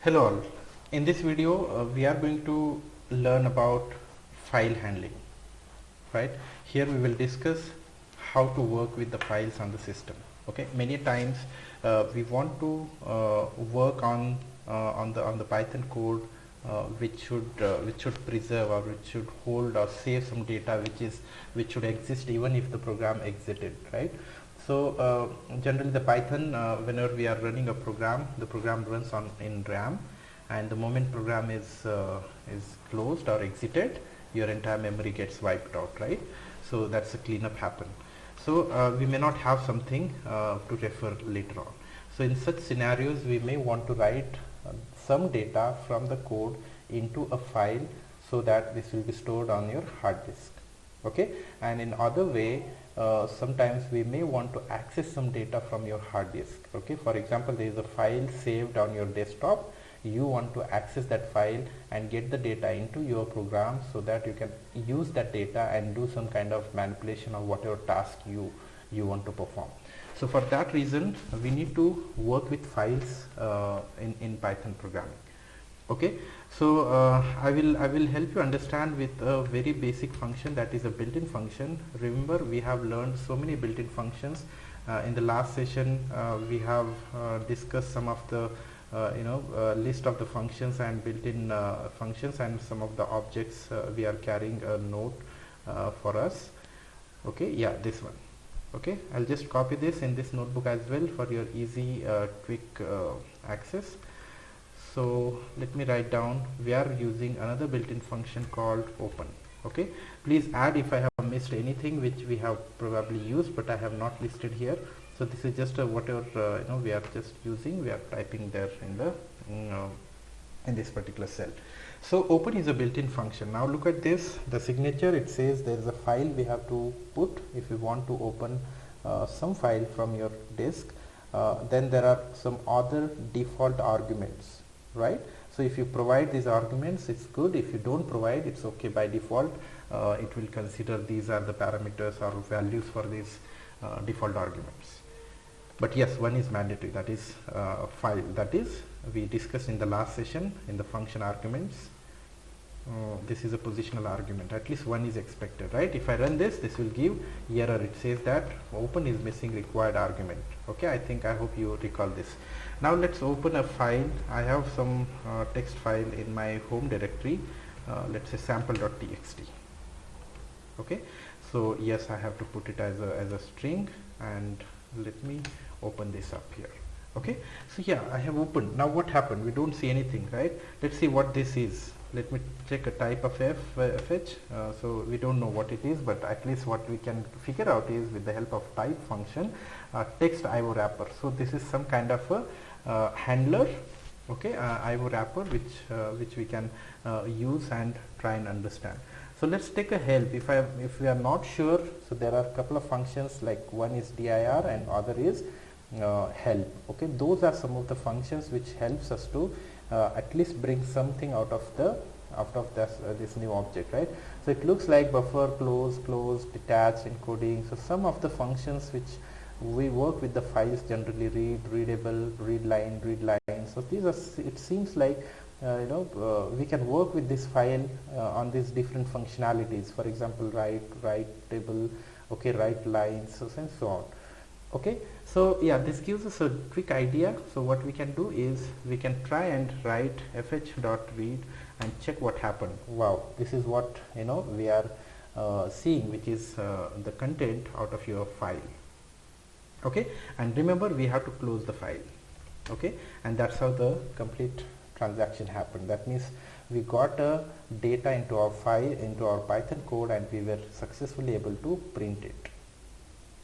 Hello all. In this video we are going to learn about file handling, right? Here we will discuss how to work with the files on the system. Okay, many times we want to work on the Python code which should preserve or which should hold or save some data which should exist even if the program exited, right? So generally the Python, whenever we are running a program, the program runs on in RAM, and the moment program is closed or exited, your entire memory gets wiped out, right? So that's a cleanup happen. So we may not have something to refer later on. So in such scenarios, we may want to write some data from the code into a file so that this will be stored on your hard disk. Okay, and in other way, sometimes we may want to access some data from your hard disk. Okay, for example, there is a file saved on your desktop. You want to access that file and get the data into your program so that you can use that data and do some kind of manipulation of whatever task you want to perform. So for that reason, we need to work with files in Python programming. Okay, so I will help you understand with a very basic function, that is a built-in function. Remember, we have learned so many built-in functions. In the last session we have discussed some of the list of the functions and built-in functions and some of the objects we are carrying a note for us. Okay, yeah, this one. Okay, I'll just copy this in this notebook as well for your easy quick access. So let me write down, we are using another built-in function called open. Okay, please add if I have missed anything which we have probably used but I have not listed here. So this is just whatever we are just using, we are typing there in the in this particular cell. So open is a built-in function. Now look at this, the signature, it says there is a file we have to put if we want to open some file from your disk. Then there are some other default arguments, right? So if you provide these arguments, it's good. If you don't provide, it's okay. By default it will consider these are the parameters or values for these default arguments. But yes, one is mandatory, that is file, that is we discussed in the last session in the function arguments. This is a positional argument, at least one is expected, right? If I run this will give error, it says that open is missing required argument. Okay, I hope you recall this. Now let's open a file. I have some text file in my home directory, let's say sample.txt. okay, so yes, I have to put it as a string, and let me open this up here. Okay, so yeah, I have opened. Now what happened? We don't see anything, right? Let's see what this is. Let me check a type of fh. So we don't know what it is, but at least what we can figure out is with the help of type function, text IO wrapper. So this is some kind of a handler, okay, IO wrapper which we can use and try and understand. So let's take a help. If we are not sure, so there are a couple of functions, like one is dir and other is help. Okay, those are some of the functions which helps us to at least bring something out of this new object, right? So it looks like buffer, close, detach, encoding. So some of the functions which we work with the files generally, read, readable, read line. So these are, it seems like we can work with this file on these different functionalities. For example, write table, okay, write lines, and so on. Okay, so yeah, this gives us a quick idea. So what we can do is we can try and write fh.read and check what happened. Wow, this is what we are seeing, which is the content out of your file. Okay, and remember, we have to close the file. Okay, and that's how the complete transaction happened. That means we got data into our file, into our Python code, and we were successfully able to print it.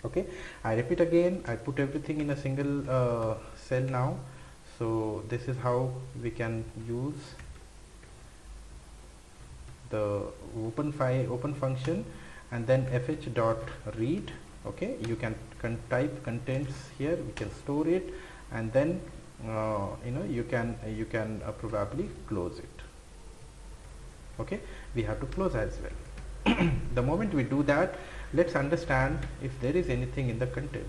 Okay, I repeat again, I put everything in a single cell now. So this is how we can use the open function, and then fh.read. okay, you can type contents here, we can store it, and then you can probably close it. Okay, we have to close as well. The moment we do that, let's understand if there is anything in the content.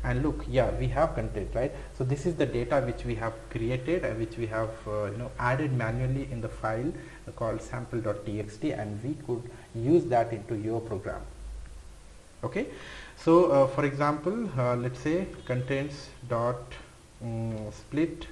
and look, yeah, we have content, right? So this is the data which we have created, which we have added manually in the file called sample.txt, and we could use that into your program. Okay, so for example, let's say contents dot split.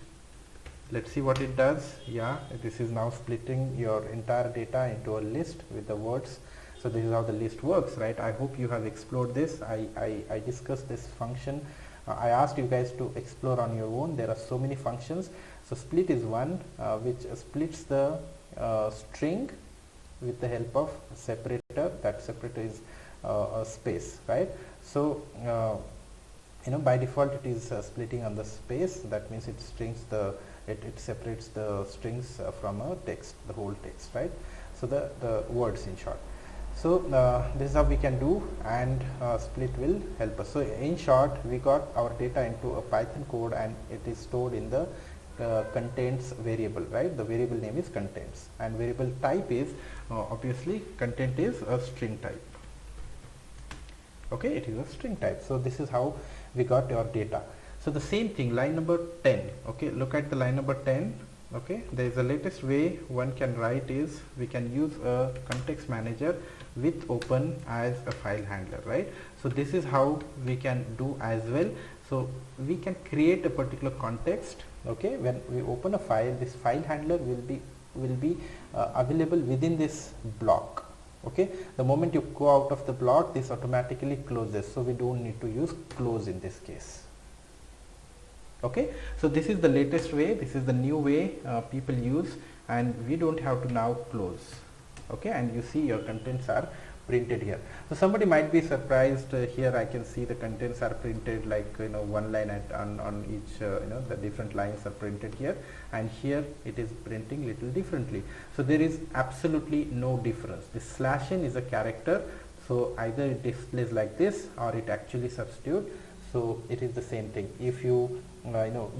Let's see what it does. Yeah, this is now splitting your entire data into a list with the words. So this is how the list works, right? I hope you have explored this. I discussed this function. I asked you guys to explore on your own. There are so many functions. So split is one which splits the string with the help of separator. That separator is a space, right? So by default it is splitting on the space. That means it separates the strings from a text, the whole text, right? So the words in short. So this is how we can do, and split will help us. So in short, we got our data into a Python code, and it is stored in the contents variable, right? The variable name is contents, and variable type is obviously content is a string type. Okay, it is a string type. So this is how we got your data. So the same thing, line number 10. Okay, look at the line number 10. Okay, there is a latest way one can write is we can use a context manager with open as a file handler, right? So this is how we can do as well. So we can create a particular context. Okay, when we open a file, this file handler will be available within this block. Okay, the moment you go out of the block, this automatically closes, so we don't need to use close in this case. Okay, so this is the latest way, this is the new way people use, and we don't have to now close. Okay, and you see your contents are printed here. So somebody might be surprised, here I can see the contents are printed like one line on each, the different lines are printed here, and here it is printing little differently. So there is absolutely no difference. This /n is a character, so either it displays like this or it actually substitute. So it is the same thing. If you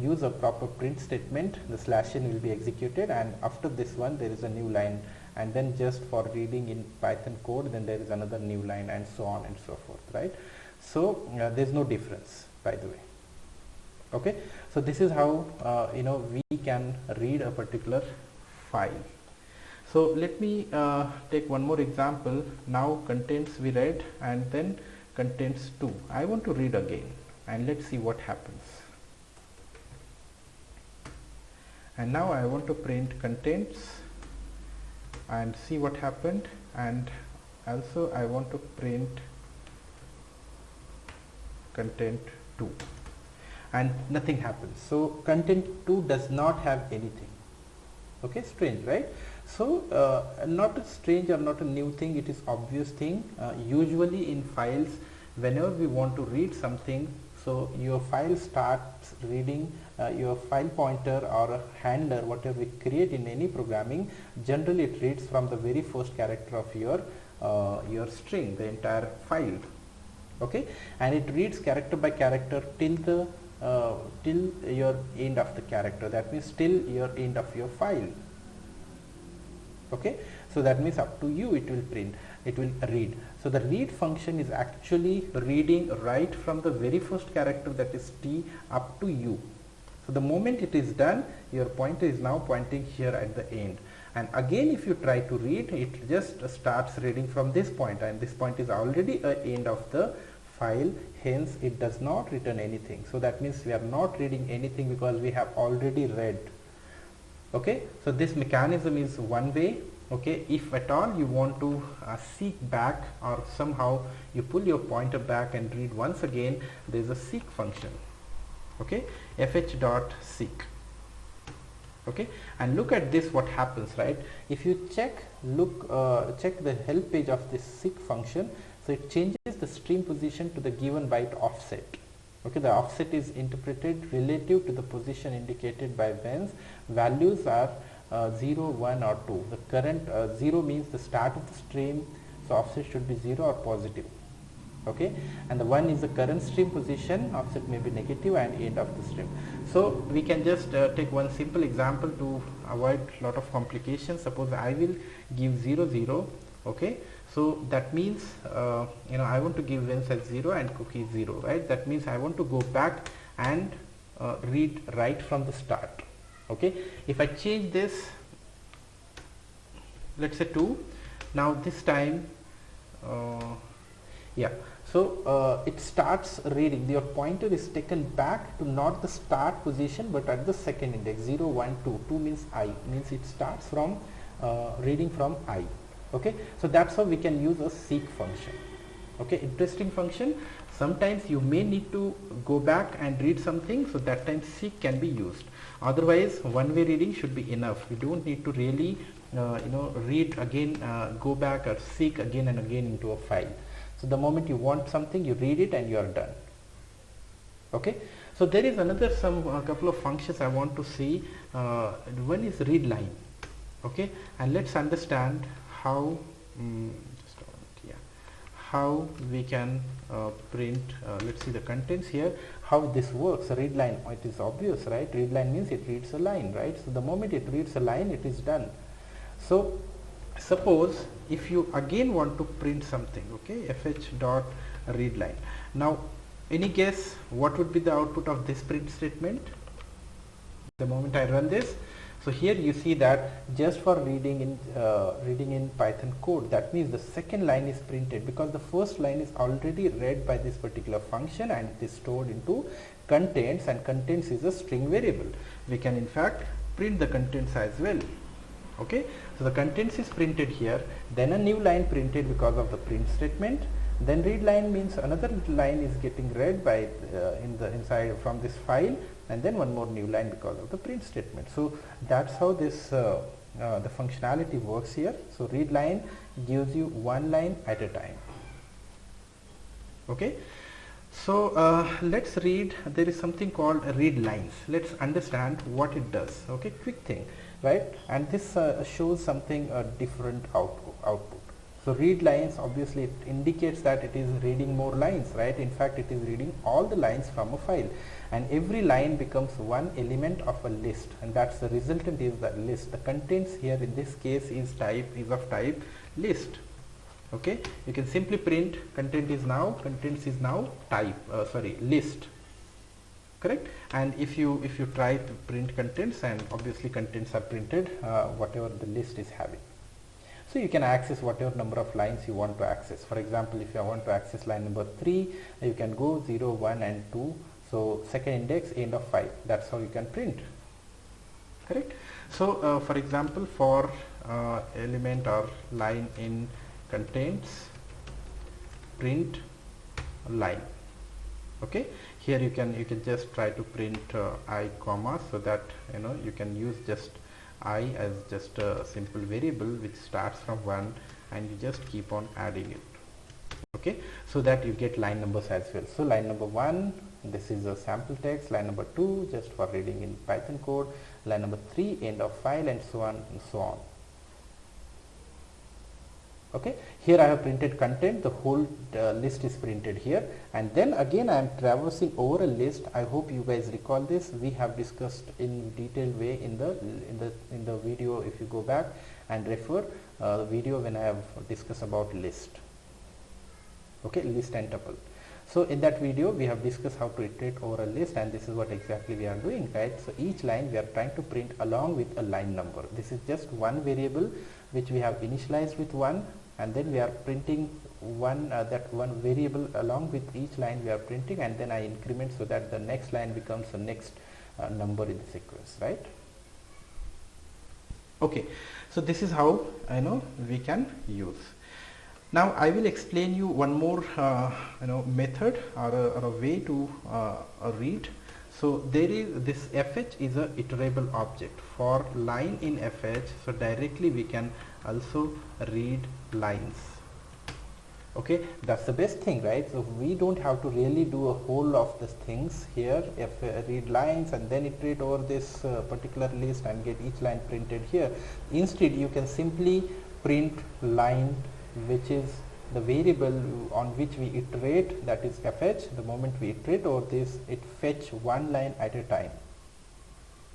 use a proper print statement, the /n will be executed, and after this one there is a new line, and then just for reading in Python code, then there is another new line, and so on and so forth, right? So there is no difference, by the way. Okay, so this is how we can read a particular file. So let me take one more example. Now contents we read, and then contents 2. I want to read again, and let's see what happens. And now I want to print contents and see what happened, and also I want to print content 2, and nothing happens. So content 2 does not have anything. Okay, strange, right? So not a strange or not a new thing, it is obvious thing. Usually in files, whenever we want to read something, so your file starts reading your file pointer or a handler, whatever we create in any programming, generally it reads from the very first character of your string, the entire file. Okay, and it reads character by character till your end of the character. That means till your end of your file. Okay, so that means up to you it will print, it will read. So the read function is actually reading right from the very first character, that is T, up to U. So the moment it is done, your pointer is now pointing here at the end, and again if you try to read, it just starts reading from this point, and this point is already a end of the file, hence it does not return anything. So that means we are not reading anything because we have already read. Okay, so this mechanism is one way. Okay, if at all you want to seek back, or somehow you pull your pointer back and read once again, there is a seek function. Okay, fh.seek. Okay, and look at this, what happens, right? If you check the help page of this seek function, so it changes the stream position to the given byte offset. Okay, the offset is interpreted relative to the position indicated by Venn. Values are 0, 1 or 2. The current 0 means the start of the stream, so offset should be 0 or positive. Okay, and the 1 is the current stream position, offset may be negative, and end of the stream. So we can just take one simple example to avoid lot of complications. Suppose I will give 0, 0. Okay, So that means I want to give length as 0 and cookie 0, right? That means I want to go back and read right from the start. Okay, if I change this, let's say 2, now this time so it starts reading. Your pointer is taken back to not the start position but at the second index 0 1 2. 2 means I, means it starts from reading from I. Okay, so that's how we can use a seek function. Okay, interesting function. Sometimes you may need to go back and read something, so that time seek can be used. Otherwise one-way reading should be enough. You don't need to really read again, go back or seek again and again into a file. So the moment you want something, you read it and you are done. Okay, so there is another couple of functions I want to see. One is read line. Okay, and let's understand how how we can print. Let's see the contents here, how this works. Read line, it is obvious, right? Read line means it reads a line, right? So the moment it reads a line, it is done. So suppose if you again want to print something, okay, fh dot read line. Now any guess what would be the output of this print statement the moment I run this? So here you see that just for reading in Python code, that means the second line is printed because the first line is already read by this particular function and it is stored into contents, and contents is a string variable. We can in fact print the contents as well. Okay, so the contents is printed here, then a new line printed because of the print statement, then read line means another line is getting read by inside from this file, and then one more new line because of the print statement. So that's how this the functionality works here. So read line gives you one line at a time. Okay, so let's read. There is something called read lines. Let's understand what it does. Okay, quick thing, right? And this shows something different output. So read lines, obviously it indicates that it is reading more lines, right? In fact, it is reading all the lines from a file, and every line becomes one element of a list, and that's the resultant is the list. The contents here in this case is of type list. Okay, you can simply print contents is now type list, correct? And if you try to print contents, and obviously contents are printed whatever the list is having. So you can access whatever number of lines you want to access. For example, if I want to access line number 3, you can go 0, 1 and 2. So second index, end of 5. That's how you can print. Correct? So for example, for element or line in contents, print line. Okay. Here you can just try to print I comma, so that you can use just I as just a simple variable which starts from 1, and you just keep on adding it. Okay, so that you get line numbers as well. So line number 1, this is a sample text. Line number 2, just for reading in Python code. Line number 3, end of file, and so on and so on. Okay, here I have printed content, the whole list is printed here, and then again I am traversing over a list. I hope you guys recall this. We have discussed in detailed way in the video. If you go back and refer the video when I have discussed about list. Okay, list and tuple. So in that video we have discussed how to iterate over a list, and this is what exactly we are doing, right? So each line we are trying to print along with a line number. This is just one variable which we have initialized with 1, and then we are printing that one variable along with each line we are printing, and then I increment so that the next line becomes the next number in the sequence, right? Okay, so this is how we can use. Now I will explain you one more method or a way to read. So there is this fh is a iterable object for line in fh, so directly we can also read lines. Okay, that's the best thing, right? So we don't have to really do a whole of these things here. If read lines and then iterate over this particular list and get each line printed here. Instead you can simply print line, which is the variable on which we iterate, that is fh. The moment we iterate over this, it fetch one line at a time.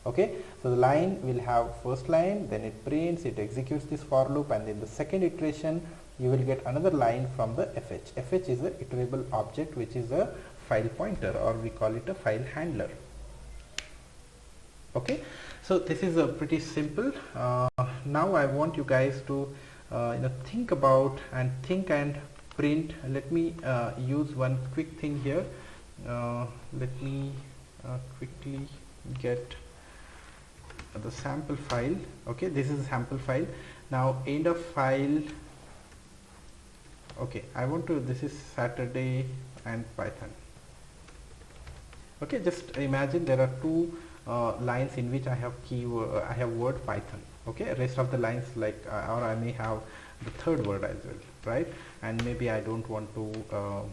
Okay, so the line will have first line, then it prints, it executes this for loop, and in the second iteration you will get another line from the fh. Fh is a iterable object which is a file pointer, or we call it a file handler. Okay, so this is a pretty simple. Now I want you guys to think about and print. Let me use one quick thing here. Let me quickly get the sample file. Okay, this is a sample file. Now end of file. Okay, I want to, this is Saturday and Python. Okay, just imagine there are two lines in which I have I have word Python. Okay, rest of the lines like or I may have the third word as well, right? And maybe I don't want to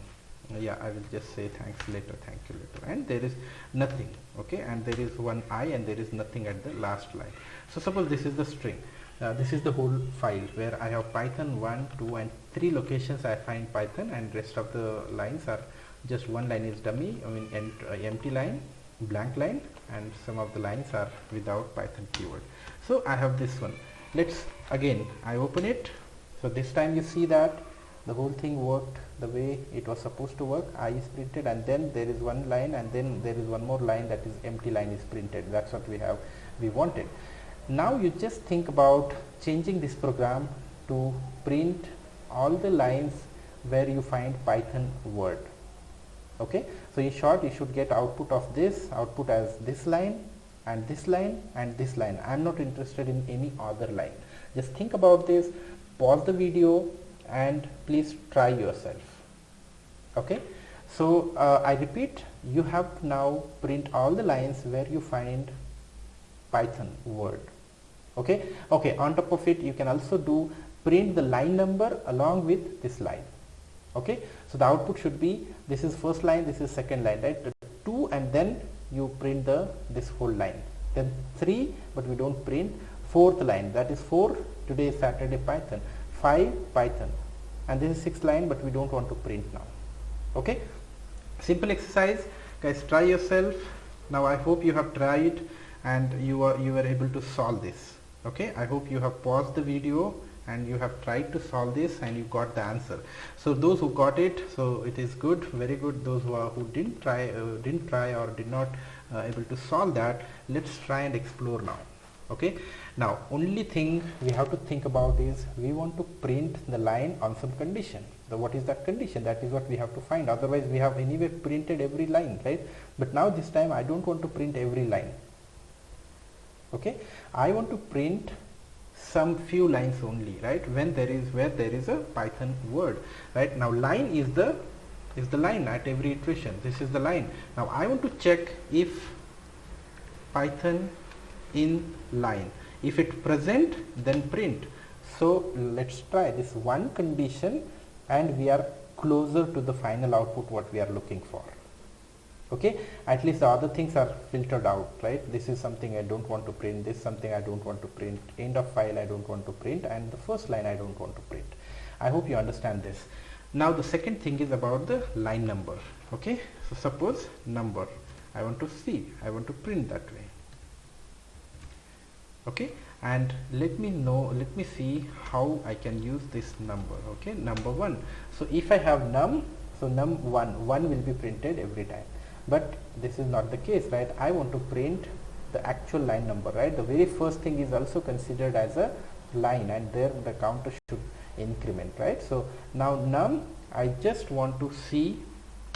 yeah, I will just say thanks later, thank you later, and there is nothing. Okay, and there is one I and there is nothing at the last line. So suppose this is the string. This is the whole file where I have Python 1, 2 and 3 locations I find Python, and rest of the lines are just one line is dummy, I mean empty line, blank line, and some of the lines are without Python keyword. So I have this one. Let's again, I open it. So this time you see that the whole thing worked the way it was supposed to work. I is printed, and then there is one line, and then there is one more line, that is empty line is printed. That's what we wanted. Now you just think about changing this program to print all the lines where you find Python word. Okay, so in short, you should get output of this output as this line and this line and this line. I am not interested in any other line. Just think about this, pause the video and please try yourself. Okay, so I repeat, you have to now print all the lines where you find Python word. Okay, on top of it you can also do print the line number along with this line. Okay, so the output should be, this is first line, this is second line, right? 2, and then you print this whole line. Then 3, but we don't print fourth line, that is 4, today is Saturday Python. 5 Python, and this is 6th line, but we don't want to print now. Okay, simple exercise, guys, try yourself. Now I hope you have tried and you were able to solve this. Okay, I hope you have paused the video and you have tried to solve this and you got the answer. So those who got it, so it is good, very good. Those who didn't try or did not able to solve that, let's try and explore now. Okay, now only thing we have to think about is we want to print the line on some condition. So what is that condition? That is what we have to find. Otherwise we have anyway printed every line, right? But now this time I don't want to print every line. Okay, I want to print some few lines only, right? Where there is a Python word, right? Now line is the line at every iteration. This is the line. Now I want to check if Python in line, if it present, then print. So let's try this one condition and we are closer to the final output what we are looking for. Okay, at least the other things are filtered out, right? This is something I don't want to print, this is something I don't want to print, end of file I don't want to print, and the first line I don't want to print. I hope you understand this. Now the second thing is about the line number. Okay, so suppose number I want to see, I want to print that way. Okay, and let me see how I can use this number. Okay, number 1. So if I have num, so num1 will be printed every time. But this is not the case, right? I want to print the actual line number, right? The very first thing is also considered as a line, and there the counter should increment, right? So now num, I just want to see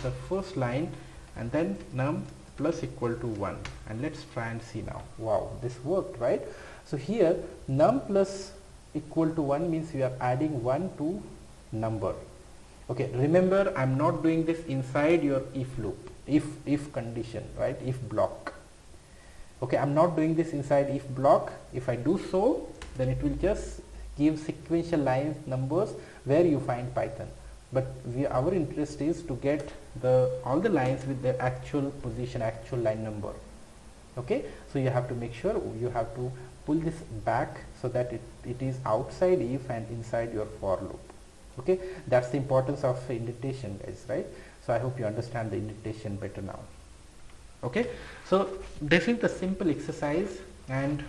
the first line, and then num plus equal to 1, and let's try and see now. Wow, this worked, right? So here num plus equal to 1 means we are adding 1 to number. Okay, remember I'm not doing this inside your if loop, if condition, right? If block. Okay, I'm not doing this inside if block. If I do so, then it will just give sequential line numbers where you find Python. But our interest is to get all the lines with their actual position, actual line number. Okay, so you have to make sure you have to pull this back so that it is outside if and inside your for loop. Okay, that's the importance of indentation, guys, right? So I hope you understand the indentation better now. Okay, so this is the simple exercise, and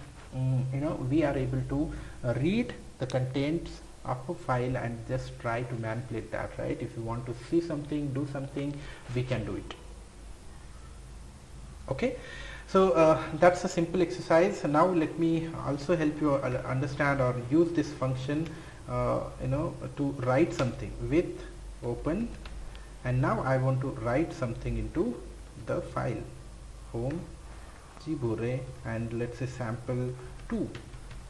we are able to read the contents of a file and just try to manipulate that, right? If you want to see something, do something, we can do it. Okay, so that's a simple exercise. Now let me also help you understand or use this function to write something with open, and now I want to write something into the file home gbure and let's say sample2,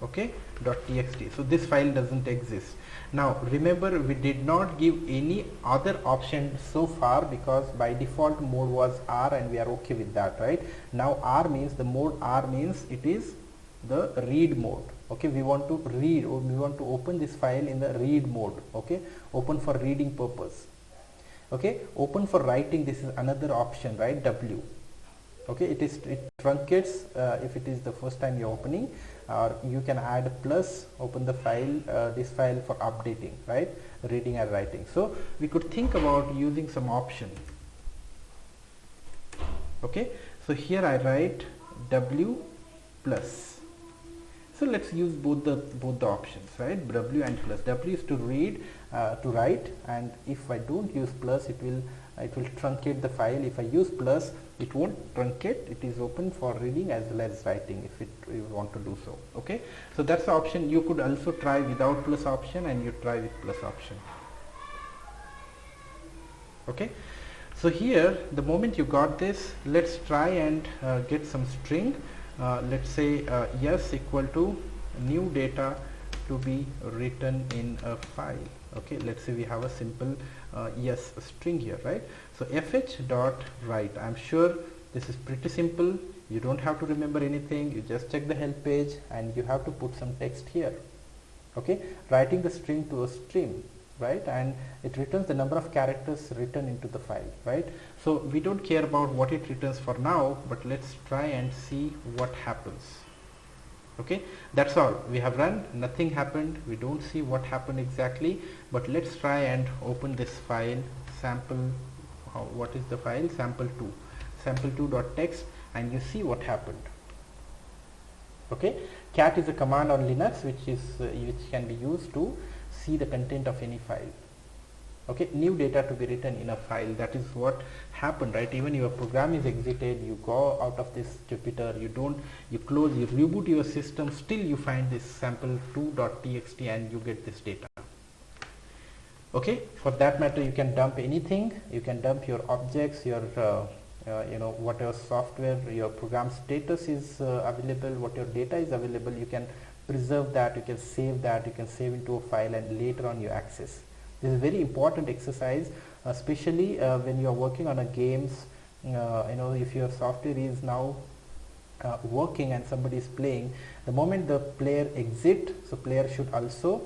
okay, .txt. So this file doesn't exist. Now remember, we did not give any other option so far because by default mode was R and we are okay with that, right? Now R means, the mode R means it is the read mode. Okay, we want to read, or we want to open this file in the read mode. Okay, open for reading purpose. Okay, open for writing, this is another option, right? W. Okay, it truncates if it is the first time you're opening, or you can add a plus, open the file, this file for updating, right? Reading and writing. So we could think about using some option. Okay, so here I write W plus. So let's use both the options, right? W and plus. W is to read, to write, and if I don't use plus, it will truncate the file. If I use plus, it won't truncate. It is open for reading as well as writing if you want to do so. Okay, so that's the option. You could also try without plus option, and you try with plus option. Okay, so here the moment you got this, let's try and get some string. Let's say yes equal to new data to be written in a file. Okay, let's say we have a simple yes string here, right? So fh dot write. I'm sure this is pretty simple. You don't have to remember anything. You just check the help page and you have to put some text here. Okay, writing the string to a stream, right? And it returns the number of characters written into the file, right? So we don't care about what it returns for now, but let's try and see what happens. Okay, that's all. We have run, nothing happened. We don't see what happened exactly, but let's try and open this file sample. What is the file? Sample2, sample2.txt, and you see what happened. Okay, cat is a command on Linux which can be used to see the content of any file. Okay, new data to be written in a file. That is what happened, right? Even your program is exited, you go out of this Jupyter, you close, you reboot your system, still you find this sample2.txt and you get this data. Okay, for that matter, you can dump anything. You can dump your objects, your whatever software, your program status is available, what your data is available. You can preserve that, you can save that, you can save into a file, and later on you access. This is a very important exercise, especially when you are working on a games. If your software is now working and somebody is playing, the moment the player exit, so player should also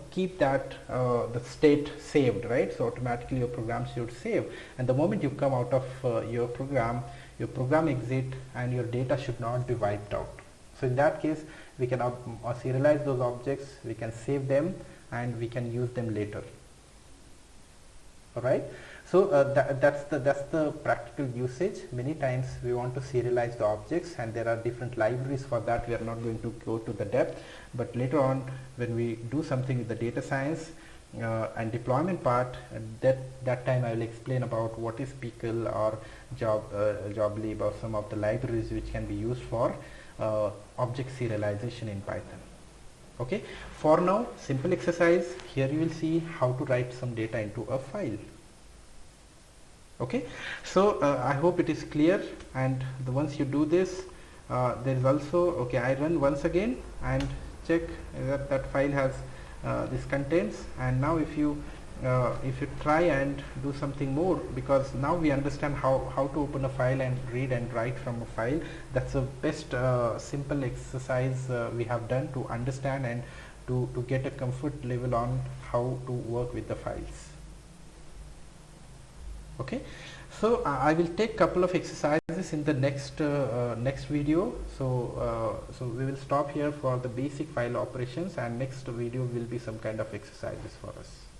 keep that the state saved, right? So automatically your program should save, and the moment you come out of your program exit, and your data should not be wiped out. So in that case, we can serialize those objects, we can save them, and we can use them later. All right, so that's the practical usage. Many times we want to serialize the objects, and there are different libraries for that. We are not going to go to the depth, but later on when we do something with the data science and deployment part, that time I will explain about what is Pickle or Joblib or some of the libraries which can be used for object serialization in Python. Okay, for now, simple exercise. Here you will see how to write some data into a file. Okay, so I hope it is clear, and once you do this, there is also, okay, I run once again and check that file has this contents, and now if you try and do something more, because now we understand how to open a file and read and write from a file. That's the best simple exercise we have done to understand and to get a comfort level on how to work with the files. Okay, so I will take couple of exercises in the next video. So we will stop here for the basic file operations, and next video will be some kind of exercises for us.